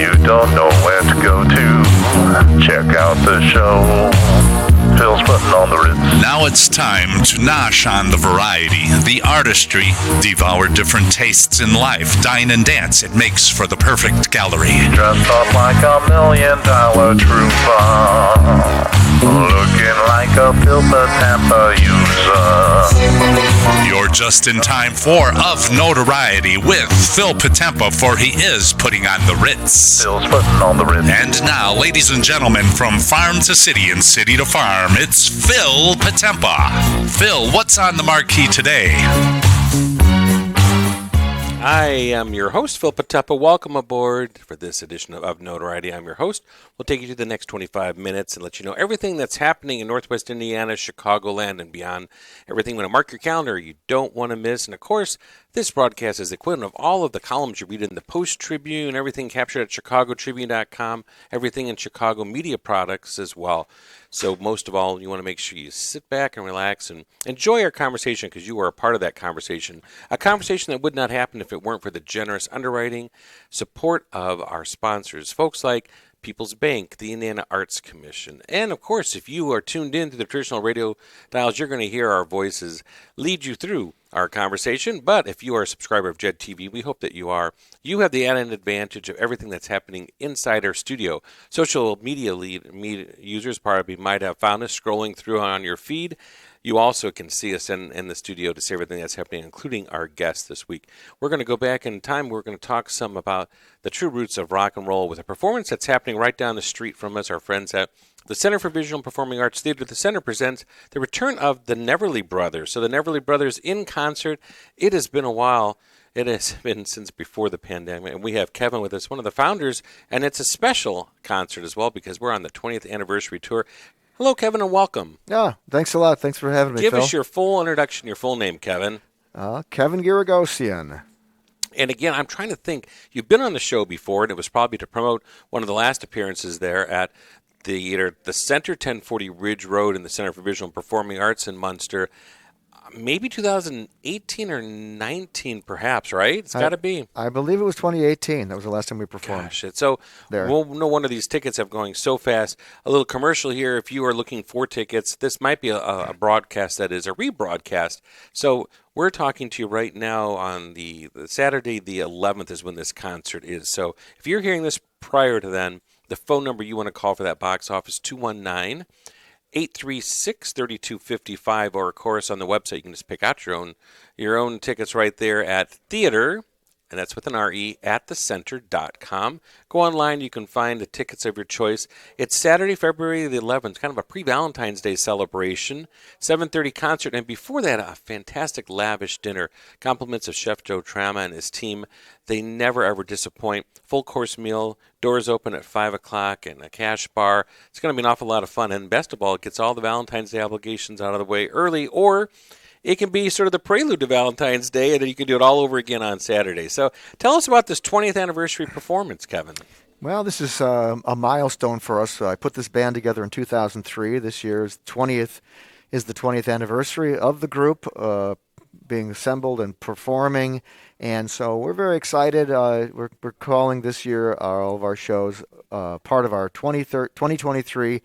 you don't know where to go to, check out the show. Phil's putting on the Ritz. Now it's time to nosh on the variety, the artistry, devour different tastes in life, dine and dance. It makes for the perfect gallery. Dressed up like $1 million trooper, looking like a Potempa user. You're just in time for Of Notoriety with Phil Potempa, for he is putting on the Ritz. Phil's putting on the Ritz. And now, ladies and gentlemen, from farm to city and city to farm, it's Phil Potempa. Phil, what's on the marquee today? I am your host, Phil Potempa. Welcome aboard for this edition of Notoriety. I'm your host. We'll take you through the next 25 minutes and let you know everything that's happening in Northwest Indiana, Chicagoland, and beyond. Everything when to mark your calendar you don't want to miss. And of course, this broadcast is the equivalent of all of the columns you read in the Post-Tribune, everything captured at chicagotribune.com, everything in Chicago media products as well. So most of all, you want to make sure you sit back and relax and enjoy our conversation, because you are a part of that conversation. A conversation that would not happen if it weren't for the generous underwriting support of our sponsors, folks like People's Bank, the Indiana Arts Commission. And of course, if you are tuned in to the traditional radio dials, you're going to hear our voices lead you through our conversation. But if you are a subscriber of Jed TV, we hope that you are. You have the added advantage of everything that's happening inside our studio. Social media users probably might have found us scrolling through on your feed. You also can see us in the studio to see everything that's happening, including our guests this week. We're going to go back in time. We're going to talk some about the true roots of rock and roll with a performance that's happening right down the street from us. Our friends at the Center for Visual and Performing Arts Theater. The Center presents the return of the Neverly Brothers. So the Neverly Brothers in concert. It has been a while. It has been since before the pandemic. And we have Kevin with us, one of the founders. And it's a special concert as well because we're on the 20th anniversary tour. Hello, Kevin, and welcome. Yeah, thanks a lot. Thanks for having me, Give Phil. us your full introduction, your full name, Kevin. Kevin Giragosian. And again, I'm trying to think. You've been on the show before, and it was probably to promote one of the last appearances there at the Center, 1040 Ridge Road in the Center for Visual and Performing Arts in Munster. Maybe 2018 or 19, perhaps, right? It's got to be. I believe it was 2018. That was the last time we performed. Gosh, no wonder these tickets have going so fast. A little commercial here. If you are looking for tickets, this might be a broadcast that is a rebroadcast. So we're talking to you right now on the Saturday, the 11th is when this concert is. So if you're hearing this prior to then, the phone number you want to call for that box office, 219-836-3255, or of course on the website you can just pick out your own tickets right there at theater, and that's with an R-E, at thecenter.com. Go online, you can find the tickets of your choice. It's Saturday, February the 11th, kind of a pre-Valentine's Day celebration. 7:30 concert, and before that, a fantastic lavish dinner. Compliments of Chef Joe Trama and his team. They never, ever disappoint. Full course meal, doors open at 5 o'clock, and a cash bar. It's going to be an awful lot of fun, and best of all, it gets all the Valentine's Day obligations out of the way early, or it can be sort of the prelude to Valentine's Day, and then you can do it all over again on Saturday. So tell us about this 20th anniversary performance, Kevin. Well, this is a milestone for us. I put this band together in 2003. This year's 20th is the 20th anniversary of the group being assembled and performing. And so we're very excited. We're calling this year all of our shows part of our 2023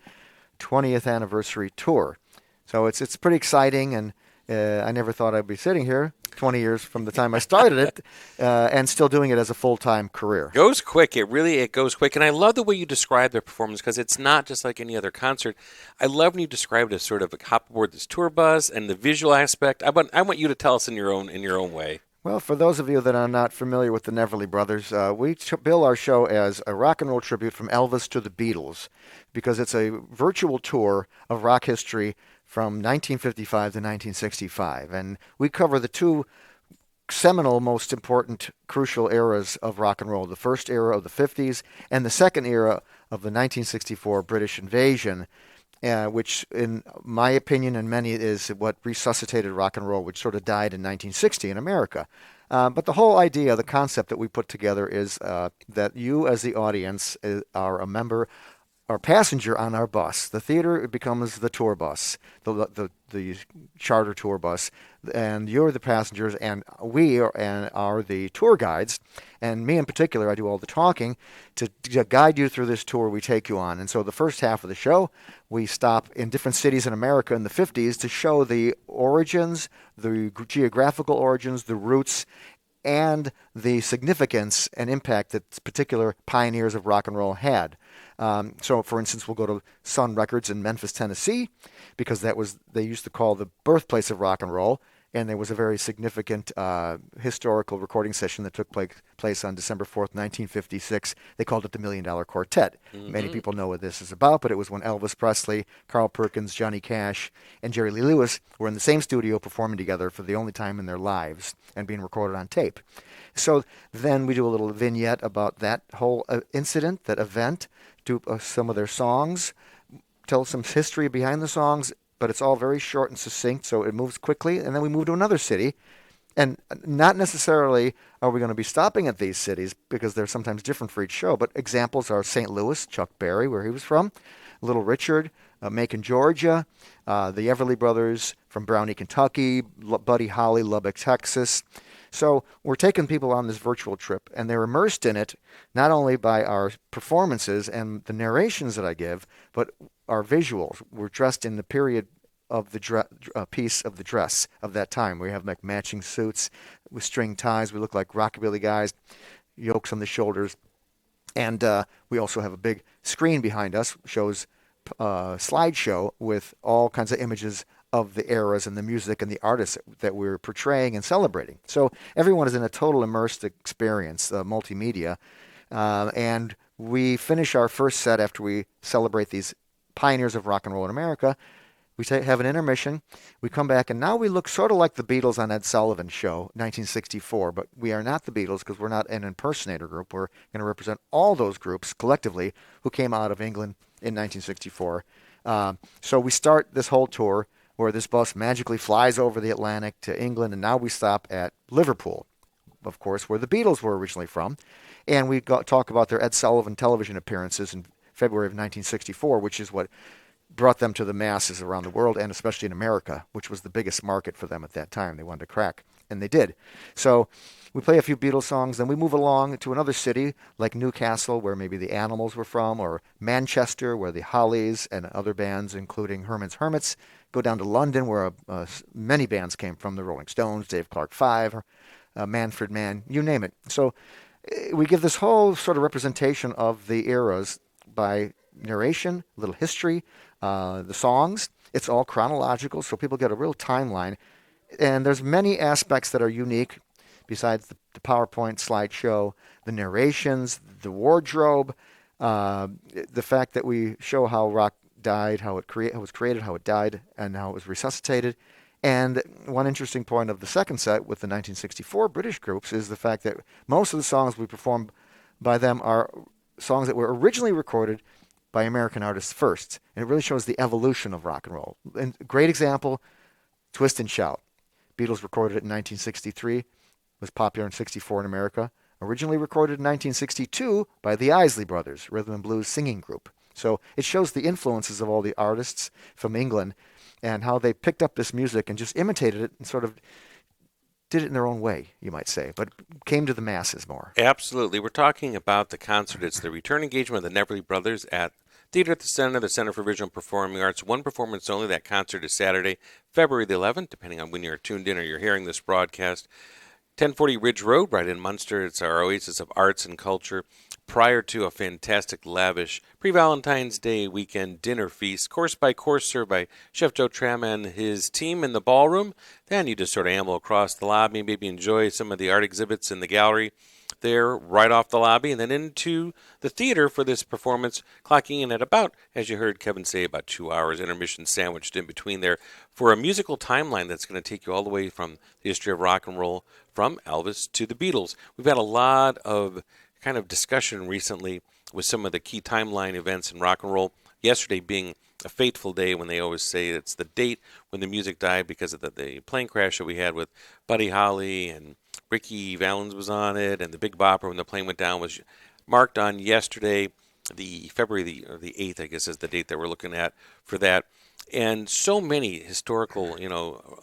20th anniversary tour. So it's pretty exciting, and I never thought I'd be sitting here 20 years from the time I started it and still doing it as a full-time career. Goes quick. It goes quick. And I love the way you describe the performance, because it's not just like any other concert. I love when you describe it as sort of a hop aboard this tour bus and the visual aspect. I want you to tell us in your own way. Well, for those of you that are not familiar with the Neverly Brothers, we bill our show as a rock and roll tribute from Elvis to the Beatles, because it's a virtual tour of rock history from 1955 to 1965. And we cover the two seminal, most important, crucial eras of rock and roll. The first era of the 50s and the second era of the 1964 British invasion, which, in my opinion and many, is what resuscitated rock and roll, which sort of died in 1960 in America. But the whole idea, the concept that we put together is that you as the audience are a member are passenger on our bus. The theater becomes the tour bus, the charter tour bus, and you're the passengers, and we are the tour guides. And me in particular, I do all the talking to guide you through this tour we take you on. And so the first half of the show, we stop in different cities in America in the 50s to show the origins, the geographical origins, the roots, and the significance and impact that particular pioneers of rock and roll had. So, for instance, we'll go to Sun Records in Memphis, Tennessee, because they used to call the birthplace of rock and roll, and there was a very significant historical recording session that took place on December 4th, 1956. They called it the $1 Million Quartet. Mm-hmm. Many people know what this is about, but it was when Elvis Presley, Carl Perkins, Johnny Cash, and Jerry Lee Lewis were in the same studio performing together for the only time in their lives and being recorded on tape. So then we do a little vignette about that whole incident, that event, do some of their songs, tell some history behind the songs, but it's all very short and succinct, so it moves quickly, and then we move to another city. And not necessarily are we going to be stopping at these cities, because they're sometimes different for each show, but examples are St. Louis, Chuck Berry, where he was from, Little Richard, Macon, Georgia, the Everly Brothers from Brownie, Kentucky, Buddy Holly, Lubbock, Texas. So we're taking people on this virtual trip, and they're immersed in it, not only by our performances and the narrations that I give, but our visuals. We're dressed in the period of the piece of the dress of that time. We have like matching suits with string ties. We look like rockabilly guys, yokes on the shoulders. And we also have a big screen behind us, shows a slideshow with all kinds of images of the eras and the music and the artists that we're portraying and celebrating. So everyone is in a total immersed experience, multimedia. And we finish our first set after we celebrate these pioneers of rock and roll in America. We have an intermission. We come back, and now we look sort of like the Beatles on Ed Sullivan's show, 1964, but we are not the Beatles because we're not an impersonator group. We're going to represent all those groups collectively who came out of England in 1964. So we start this whole tour where this bus magically flies over the Atlantic to England, and now we stop at Liverpool, of course, where the Beatles were originally from. And we talk about their Ed Sullivan television appearances in February of 1964, which is what brought them to the masses around the world, and especially in America, which was the biggest market for them at that time. They wanted to crack, and they did. So we play a few Beatles songs, then we move along to another city like Newcastle, where maybe the Animals were from, or Manchester, where the Hollies and other bands, including Herman's Hermits, go down to London, where many bands came from, the Rolling Stones, Dave Clark 5, Manfred Mann, you name it. So we give this whole sort of representation of the eras by narration, a little history, the songs. It's all chronological, so people get a real timeline. And there's many aspects that are unique besides the PowerPoint slideshow, the narrations, the wardrobe, the fact that we show how rock died, how it was created, how it died, and how it was resuscitated. And one interesting point of the second set with the 1964 British groups is the fact that most of the songs we perform by them are songs that were originally recorded by American artists first. And it really shows the evolution of rock and roll. And a great example, Twist and Shout. Beatles recorded it in 1963, was popular in 64 in America. Originally recorded in 1962 by the Isley Brothers, rhythm and blues singing group. So it shows the influences of all the artists from England and how they picked up this music and just imitated it and sort of did it in their own way, you might say, but came to the masses more. Absolutely. We're talking about the concert. It's the return engagement of the Everly Brothers at Theater at the Center for Visual and Performing Arts. One performance only. That concert is Saturday, February the 11th, depending on when you're tuned in or you're hearing this broadcast. 1040 Ridge Road, right in Munster. It's our oasis of arts and culture. Prior to a fantastic, lavish pre-Valentine's Day weekend dinner feast, course by course, served by Chef Joe Tram and his team in the ballroom. Then you just sort of amble across the lobby, maybe enjoy some of the art exhibits in the gallery there right off the lobby, and then into the theater for this performance, clocking in at about, as you heard Kevin say, about 2 hours, intermission sandwiched in between there, for a musical timeline that's going to take you all the way from the history of rock and roll, from Elvis to the Beatles. We've had a lot of kind of discussion recently with some of the key timeline events in rock and roll. Yesterday being a fateful day, when they always say it's the date when the music died because of the plane crash that we had with Buddy Holly, and Ricky Valens was on it, and the Big Bopper when the plane went down was marked on yesterday. the February the 8th, I guess, is the date that we're looking at for that. And so many historical,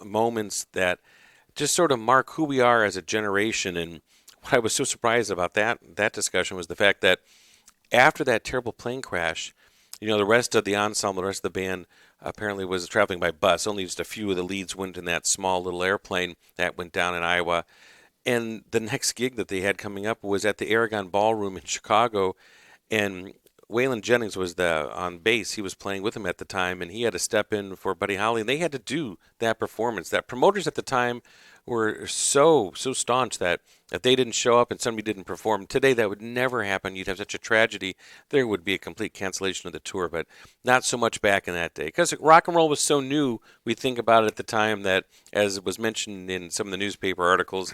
moments that just sort of mark who we are as a generation. And what I was so surprised about that discussion was the fact that after that terrible plane crash, the rest of the ensemble, the rest of the band apparently was traveling by bus. Only just a few of the leads went in that small little airplane that went down in Iowa. And the next gig that they had coming up was at the Aragon Ballroom in Chicago, and Waylon Jennings was on bass. He was playing with him at the time, and he had to step in for Buddy Holly, and they had to do that performance. That promoters at the time were so staunch that if they didn't show up and somebody didn't perform today, that would never happen. You'd have such a tragedy. There would be a complete cancellation of the tour, but not so much back in that day. Because rock and roll was so new, we think about it at the time that, as it was mentioned in some of the newspaper articles,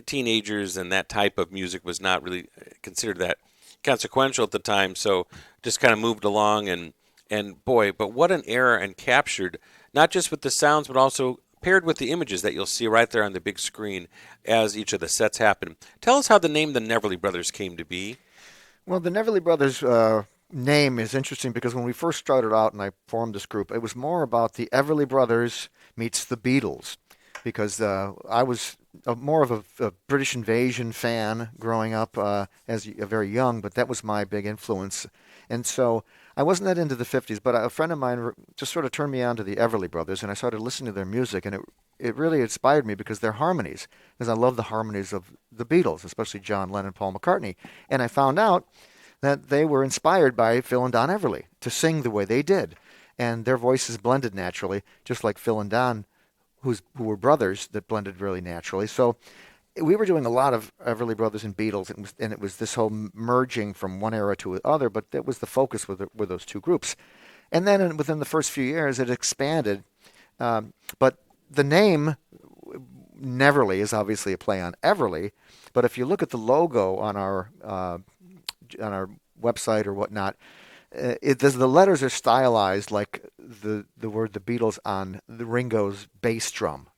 teenagers and that type of music was not really considered that consequential at the time, so just kind of moved along, and boy, but what an era, and captured not just with the sounds but also paired with the images that you'll see right there on the big screen as each of the sets happen. Tell us how the name the Neverly Brothers came to be. Well, the Neverly Brothers name is interesting because when we first started out and I formed this group, it was more about the Everly Brothers meets the Beatles, because I was more of a British Invasion fan growing up as very young, but that was my big influence. And so I wasn't that into the 50s, but a friend of mine just sort of turned me on to the Everly Brothers, and I started listening to their music, and it really inspired me because their harmonies, because I love the harmonies of the Beatles, especially John Lennon, Paul McCartney. And I found out that they were inspired by Phil and Don Everly to sing the way they did. And their voices blended naturally, just like Phil and Don, who were brothers, that blended really naturally. So we were doing a lot of Everly Brothers and Beatles, and it was this whole merging from one era to the other, but that was the focus with those two groups. And then within the first few years, it expanded. But the name Neverly is obviously a play on Everly, but if you look at the logo on our website or whatnot, the letters are stylized like the word the Beatles on the Ringo's bass drum.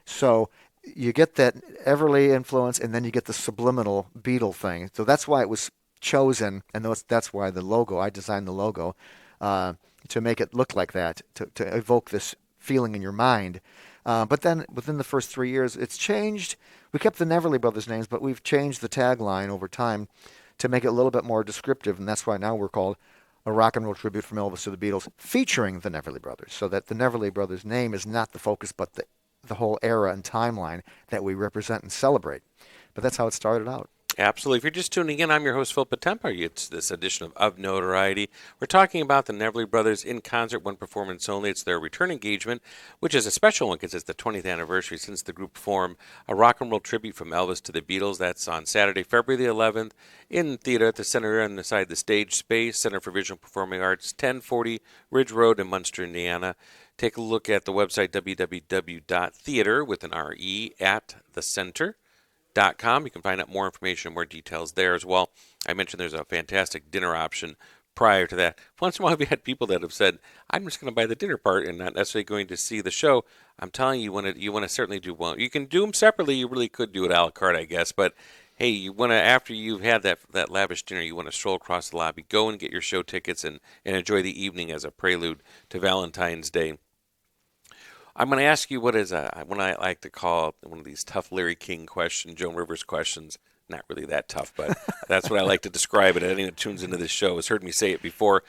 So you get that Everly influence, and then you get the subliminal Beatle thing. So that's why it was chosen, and that's why I designed the logo to make it look like that, to evoke this feeling in your mind. But then within the first 3 years, it's changed. We kept the Neverly Brothers names, but we've changed the tagline over time to make it a little bit more descriptive, and that's why now we're called A Rock and Roll Tribute from Elvis to the Beatles, featuring the Neverly Brothers, so that the Neverly Brothers name is not the focus, but the whole era and timeline that we represent and celebrate. But that's how it started out. Absolutely. If you're just tuning in, I'm your host, Phil Potempa. It's this edition of Notoriety. We're talking about the Neverly Brothers in concert, one performance only. It's their return engagement, which is a special one because it's the 20th anniversary since the group formed. A rock and roll tribute from Elvis to the Beatles. That's on Saturday, February the 11th, in theater at the center on the side of the stage space, Center for Visual Performing Arts, 1040 Ridge Road in Munster, Indiana. Take a look at the website, www.theater, with an R-E, at the center. .com. You can find out more information, more details there as well. I mentioned there's a fantastic dinner option prior to that. Once in a while, we've had people that have said, I'm just going to buy the dinner part and not necessarily going to see the show. I'm telling you, you want to certainly do one. You can do them separately. You really could do it a la carte, I guess. But, hey, you want to, after you've had that lavish dinner, you want to stroll across the lobby, go and get your show tickets and enjoy the evening as a prelude to Valentine's Day. I'm going to ask you what I like to call one of these tough Larry King questions, Joan Rivers questions. Not really that tough, but that's what I like to describe it. Anyone that tunes into this show has heard me say it before.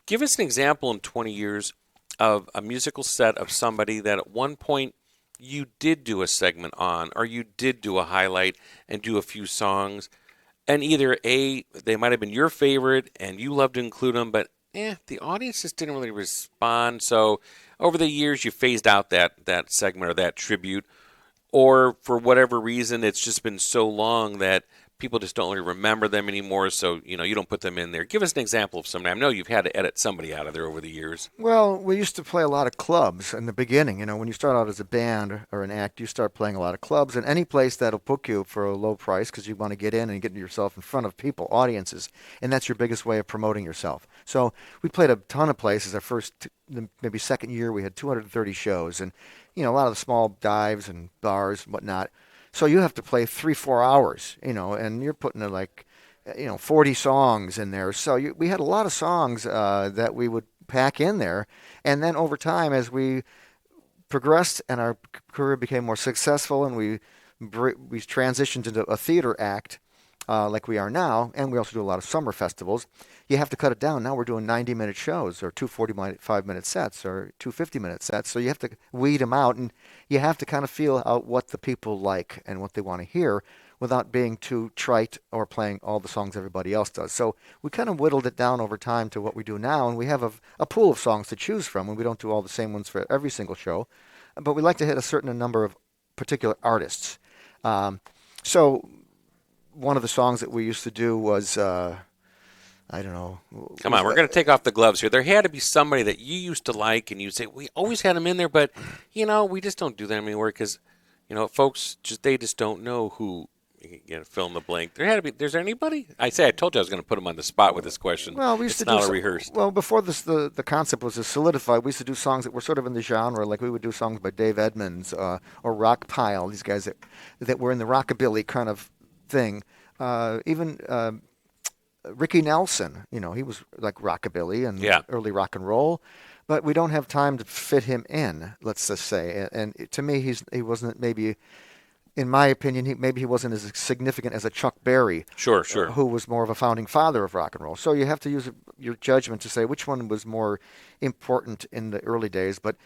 Give us an example in 20 years of a musical set of somebody that at one point you did do a segment on, or you did do a highlight and do a few songs, and either A, they might have been your favorite and you loved to include them, but the audience just didn't really respond. So over the years, you phased out that segment or that tribute, or for whatever reason, it's just been so long that people just don't really remember them anymore. So, you don't put them in there. Give us an example of somebody. I know you've had to edit somebody out of there over the years. Well, we used to play a lot of clubs in the beginning. When you start out as a band or an act, you start playing a lot of clubs, and any place that'll book you for a low price because you want to get in and get yourself in front of people, audiences, and that's your biggest way of promoting yourself. So we played a ton of places. Our first, maybe second year, we had 230 shows, and a lot of the small dives and bars and whatnot. So you have to play 3-4 hours, and you're putting like 40 songs in there. So we had a lot of songs that we would pack in there. And then over time, as we progressed and our career became more successful, and we transitioned into a theater act like we are now, and we also do a lot of summer festivals. You have to cut it down. Now we're doing 90-minute shows, or two 45-minute sets, or two 50-minute sets. So you have to weed them out, and you have to kind of feel out what the people like and what they want to hear without being too trite or playing all the songs everybody else does. So we kind of whittled it down over time to what we do now, and we have a pool of songs to choose from, and we don't do all the same ones for every single show, but we like to hit a certain number of particular artists. So one of the songs that we used to do was, I don't know. Come on, we're going to take off the gloves here. There had to be somebody that you used to like, and you say, we always had them in there, but, we just don't do that anymore because, folks, they just don't know who, fill in the blank. There had to be, there's anybody? I told you I was going to put him on the spot with this question. Well, we used it's to not do rehearsed. Well, before this, the concept was solidified. We used to do songs that were sort of in the genre, like we would do songs by Dave Edmunds or Rock Pile, these guys that were in the rockabilly kind of thing. Even Ricky Nelson, he was like rockabilly and early rock and roll, but we don't have time to fit him in, let's just say. And to me, he wasn't maybe. In my opinion, he wasn't as significant as a Chuck Berry, Sure. Who was more of a founding father of rock and roll. So you have to use your judgment to say which one was more important in the early days. But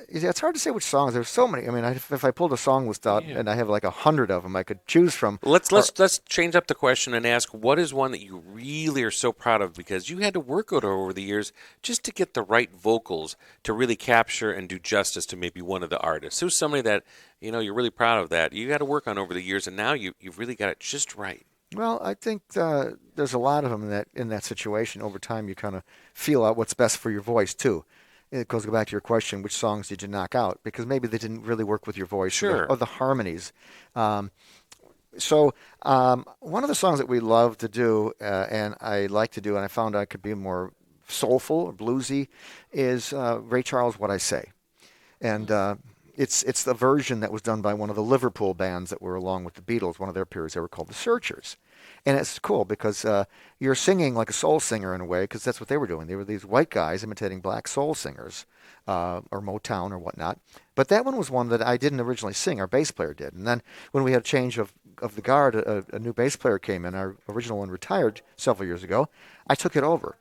it's hard to say which songs. There's so many. I mean, if I pulled a song list out and I have like 100 of them I could choose from. Let's change up the question and ask, what is one that you really are so proud of because you had to work on it over the years just to get the right vocals to really capture and do justice to maybe one of the artists? Who's somebody that you're really proud of that you got to work on over the years, and now you've really got it just right? Well, I think there's a lot of them in that situation. Over time, you kind of feel out what's best for your voice too. It goes back to your question: which songs did you knock out? Because maybe they didn't really work with your voice, sure, or the harmonies. So one of the songs that we love to do, and I like to do, and I found I could be more soulful or bluesy, is Ray Charles' "What I Say," and it's the version that was done by one of the Liverpool bands that were along with the Beatles, one of their peers. They were called the Searchers. And it's cool because you're singing like a soul singer in a way, because that's what they were doing. They were these white guys imitating black soul singers or Motown or whatnot. But that one was one that I didn't originally sing. Our bass player did. And then when we had a change of the guard, a new bass player came in. Our original one retired several years ago. I took it over.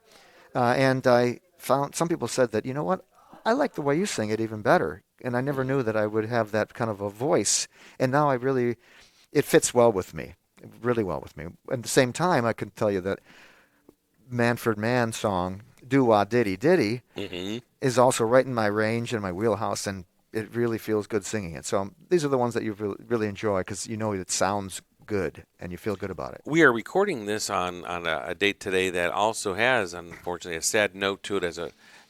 And I found some people said that, you know what, I like the way you sing it even better. And I never knew that I would have that kind of a voice. And now it fits well with me, really well with me. At the same time, I can tell you that Manfred Mann's song, "Do-Wah Diddy Diddy," is also right in my range and my wheelhouse, and it really feels good singing it. So these are the ones that you really enjoy because you know it sounds good and you feel good about it. We are recording this on a date today that also has, unfortunately, a sad note to it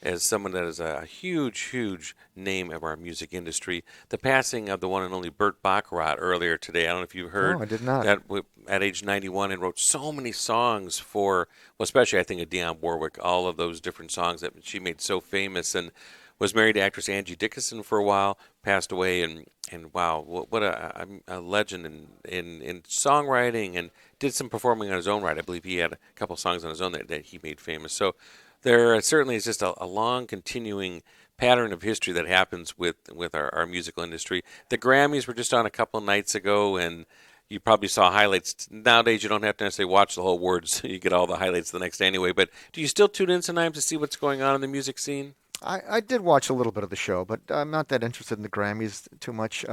as someone that is a huge name of our music industry. The passing of the one and only Burt Baccarat earlier today. I don't know if you've heard. No, I did not. That at age 91 and wrote so many songs for, well, especially I think of Dionne Warwick, all of those different songs that she made so famous, and was married to actress Angie Dickinson for a while, passed away, and wow, what a legend in songwriting, and did some performing on his own right. I believe he had a couple songs on his own that he made famous. So there certainly is just a long continuing pattern of history that happens with our musical industry. The Grammys were just on a couple nights ago, and you probably saw highlights. Nowadays, you don't have to necessarily watch the whole awards. You get all the highlights the next day anyway. But do you still tune in sometimes to see what's going on in the music scene? I did watch a little bit of the show, but I'm not that interested in the Grammys too much.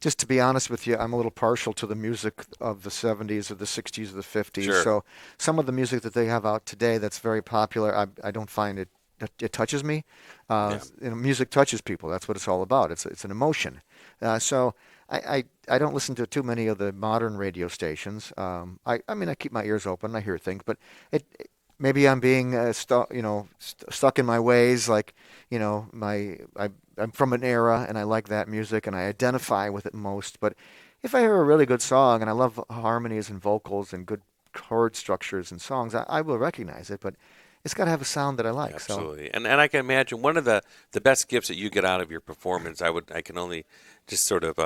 Just to be honest with you, I'm a little partial to the music of the 70s or the 60s or the 50s. Sure. So some of the music that they have out today that's very popular, I don't find it touches me. Music touches people. That's what it's all about. It's an emotion. So I don't listen to too many of the modern radio stations. I mean, I keep my ears open. I hear things, but maybe I'm being stuck in my ways. Like, I'm from an era, and I like that music, and I identify with it most. But if I hear a really good song, and I love harmonies and vocals and good chord structures and songs, I will recognize it. But it's got to have a sound that I like. Absolutely. So. And I can imagine one of the best gifts that you get out of your performance, I can only just sort of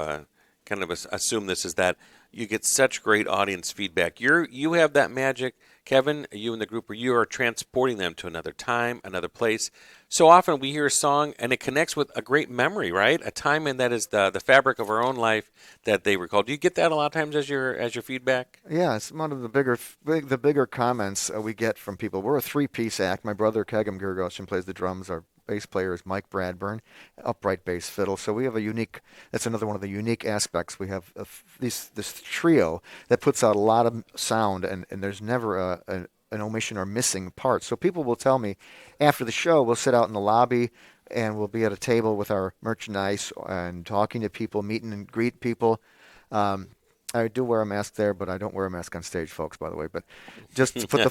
kind of assume this, is that you get such great audience feedback. You have that magic, Kevin, you and the group, where you are transporting them to another time, another place. So often we hear a song and it connects with a great memory, right? A time in that is the fabric of our own life that they recall. Do you get that a lot of times as your feedback? Yeah, it's one of the bigger comments we get from people. We're a three-piece act. My brother Kegem Girgoshin plays the drums. Our bass player is Mike Bradburn, upright bass fiddle. So we have a unique. That's another one of the unique aspects. We have this trio that puts out a lot of sound, and there's never an omission or missing part. So people will tell me after the show, we'll sit out in the lobby and we'll be at a table with our merchandise and talking to people, meeting and greet people. I do wear a mask there, but I don't wear a mask on stage, folks, by the way. But just to put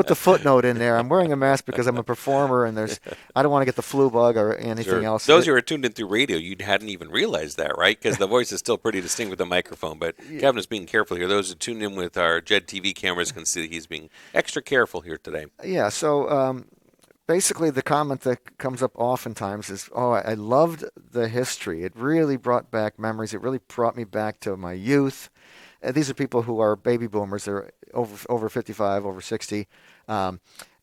the footnote in there, I'm wearing a mask because I'm a performer, and I don't want to get the flu bug or anything else. Those who are tuned in through radio, you hadn't even realized that, right? Because the voice is still pretty distinct with the microphone. But Kevin is being careful here. Those who tuned in with our JED TV cameras can see that he's being extra careful here today. Yeah. So basically, the comment that comes up oftentimes is, "Oh, I loved the history. It really brought back memories. It really brought me back to my youth." These are people who are baby boomers. They're over 55, over 60. And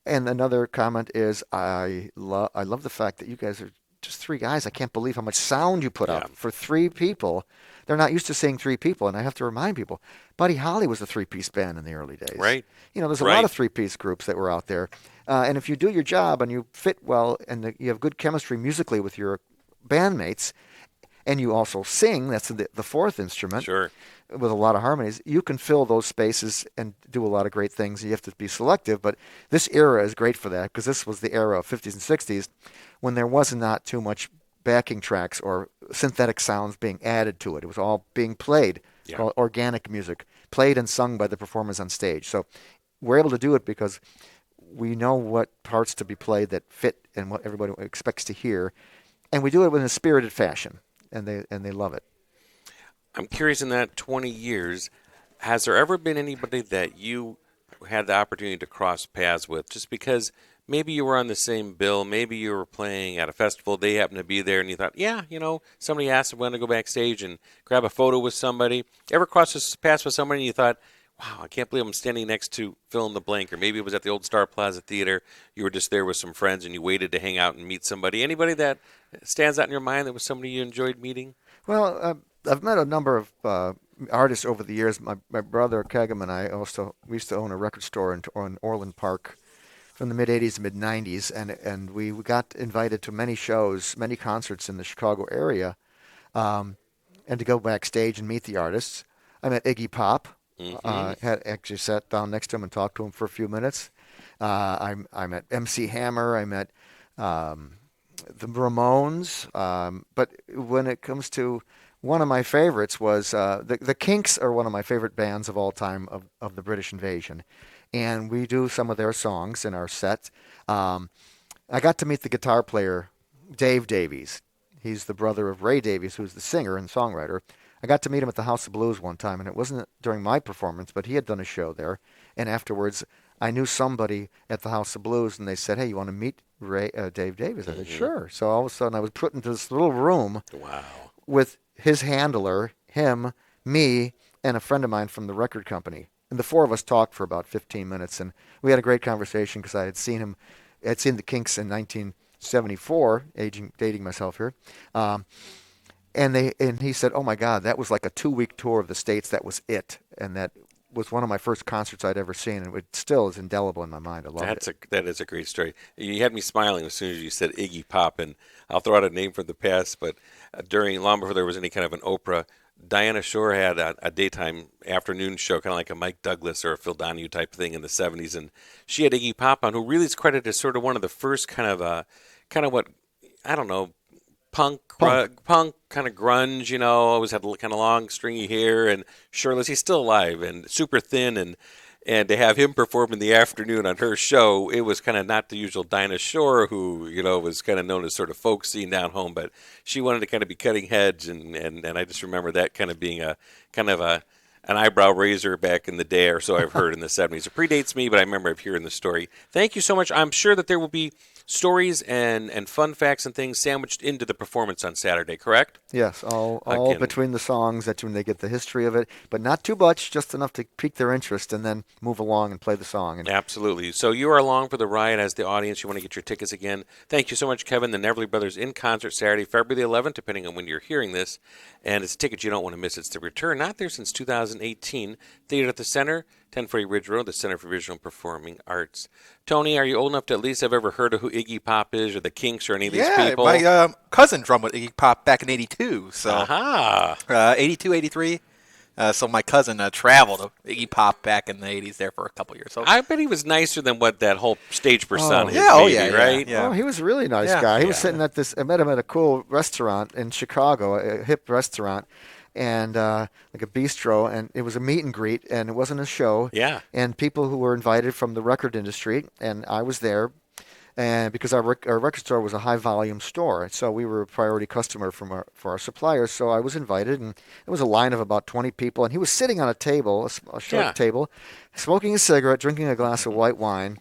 another comment is, I love the fact that you guys are just three guys. I can't believe how much sound you put out for three people. They're not used to seeing three people, and I have to remind people, Buddy Holly was a three-piece band in the early days. Right. There's a lot of three-piece groups that were out there. And if you do your job and you fit well and you have good chemistry musically with your bandmates, and you also sing, that's the fourth instrument, with a lot of harmonies, you can fill those spaces and do a lot of great things. You have to be selective, but this era is great for that because this was the era of 50s and 60s when there was not too much backing tracks or synthetic sounds being added to it. It was all being played, called organic music, played and sung by the performers on stage. So we're able to do it because we know what parts to be played that fit and what everybody expects to hear, and we do it in a spirited fashion, and they love it. I'm curious, in that 20 years, has there ever been anybody that you had the opportunity to cross paths with just because maybe you were on the same bill, maybe you were playing at a festival, they happened to be there, and you thought, somebody asked if we want to go backstage and grab a photo with somebody. Ever crossed paths with somebody and you thought, wow, I can't believe I'm standing next to fill in the blank, or maybe it was at the old Star Plaza Theater, you were just there with some friends and you waited to hang out and meet somebody. Anybody that stands out in your mind that was somebody you enjoyed meeting? Well, I've met a number of artists over the years. My brother Kegem and I we used to own a record store in Orland Park from the mid-'80s to mid-'90s, and we got invited to many shows, many concerts in the Chicago area, and to go backstage and meet the artists. I met Iggy Pop. Had actually sat down next to him and talked to him for a few minutes. I met MC Hammer. I met the Ramones. But when it comes to one of my favorites was the Kinks are one of my favorite bands of all time of the British Invasion. And we do some of their songs in our set. I got to meet the guitar player, Dave Davies. He's the brother of Ray Davies, who's the singer and songwriter. I got to meet him at the House of Blues one time, and it wasn't during my performance, but he had done a show there. And afterwards, I knew somebody at the House of Blues, and they said, "Hey, you want to meet Dave Davies?" I said, "Sure." So all of a sudden, I was put into this little room with his handler, him, me, and a friend of mine from the record company. And the four of us talked for about 15 minutes, and we had a great conversation because I had seen the Kinks in 1974, dating myself here. And he said, "Oh my God, that was like a 2-week tour of the States. That was it." And that was one of my first concerts I'd ever seen, and it still is indelible in my mind. I love it. That is a great story. You had me smiling as soon as you said Iggy Pop, and I'll throw out a name from the past, but long before there was any kind of an Oprah, Diana Shore had a daytime afternoon show, kind of like a Mike Douglas or a Phil Donahue type thing in the 70s, and she had Iggy Pop on, who really is credited as sort of one of the first kind of what, I don't know, punk kind of grunge, always had kind of long stringy hair and shirtless. He's still alive and super thin, and to have him perform in the afternoon on her show, it was kind of not the usual Dinah Shore, who was kind of known as sort of folk scene down home, but she wanted to kind of be cutting heads, and I just remember that kind of being a kind of a an eyebrow raiser back in the day, or so I've heard in the 70s. It predates me, but I remember hearing the story. Thank you so much. I'm sure that there will be stories and fun facts and things sandwiched into the performance on Saturday, correct? Yes, all Again. between the songs, that when they get the history of it, but not too much, just enough to pique their interest and then move along and play the song. And Absolutely. So you are along for the ride as the audience. You want to get your tickets again. Thank you so much, Kevin. The Neverly Brothers in concert Saturday, February the 11th, depending on when you're hearing this. And it's a ticket you don't want to miss. It's the return, not there since 2018. Theater at the Center, 1040 Ridge Road, the Center for Visual and Performing Arts. Tony, are you old enough to at least have ever heard of who Iggy Pop is or the Kinks or any of these people? My cousin drummed with Iggy Pop back in '82. So, Aha. 82, 83. So my cousin traveled to Iggy Pop back in the '80s there for a couple years. So I bet he was nicer than what that whole stage persona is, yeah, maybe, right? yeah. Oh, he was a really nice Yeah. guy. He was sitting at this. I met him at a cool restaurant in Chicago, a hip restaurant, and like a bistro, and it was a meet and greet, and it wasn't a show. Yeah. And people who were invited from the record industry, and I was there, and because our record store was a high volume store, so we were a priority customer for our suppliers. So I was invited, and it was a line of about 20 people, and he was sitting on a table, a short table, smoking a cigarette, drinking a glass of white wine,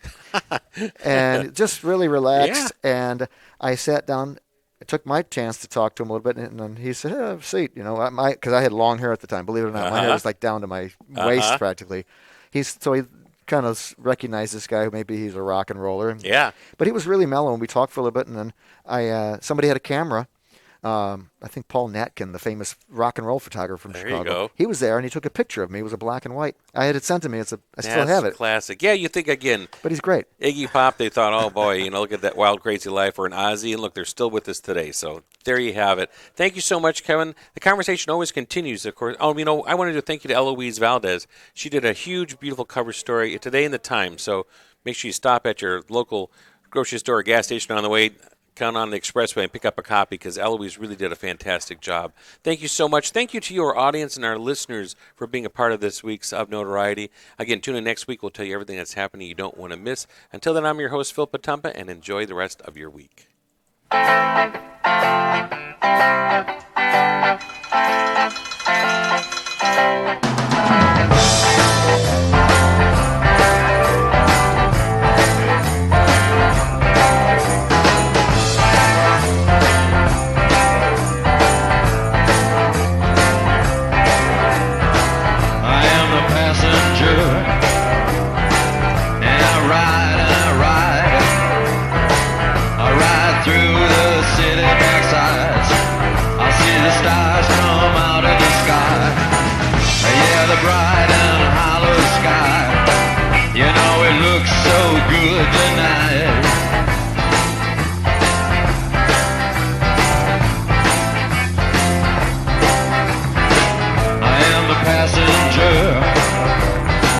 and just really relaxed. And I sat down. I took my chance to talk to him a little bit, and then he said, "Have a seat," because I had long hair at the time. Believe it or not, my hair was like down to my waist practically. He kind of recognized this guy. Maybe he's a rock and roller. Yeah. But he was really mellow, and we talked for a little bit, and then somebody had a camera. I think Paul Natkin, the famous rock and roll photographer from There Chicago. you go. He was there, and he took a picture of me. It was a black and white. I had it sent to me. I still have That's it. classic. Yeah, you think, again, But he's great. Iggy Pop, they thought, oh boy, look at that wild, crazy life, or an Ozzy, and look, they're still with us today. So there you have it. Thank you so much, Kevin. The conversation always continues, of course. Oh, I wanted to thank you to Eloise Valdez. She did a huge, beautiful cover story today in the Times. So make sure you stop at your local grocery store or gas station on the way. Count on the expressway and pick up a copy because Eloise really did a fantastic job. Thank you so much. Thank you to your audience and our listeners for being a part of this week's Of Notoriety. Again, tune in next week. We'll tell you everything that's happening you don't want to miss. Until then, I'm your host, Phil Potempa, and enjoy the rest of your week.